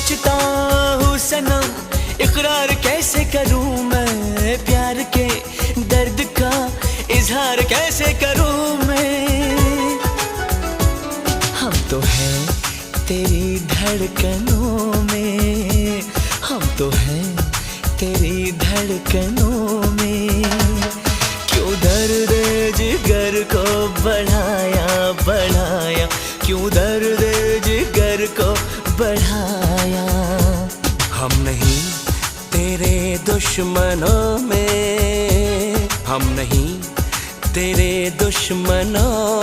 सोचता हूँ सनम, इकरार कैसे करूँ मैं, प्यार के दर्द का इजहार कैसे करूँ मैं। हम तो हैं तेरी धड़कनों में, हम तो हैं तेरी धड़कनों में। क्यों दर्द जिगर को बढ़ाया बढ़ाया, क्यों दर्द जिगर को बढ़ाया। हम नहीं तेरे दुश्मनों में, हम नहीं तेरे दुश्मनों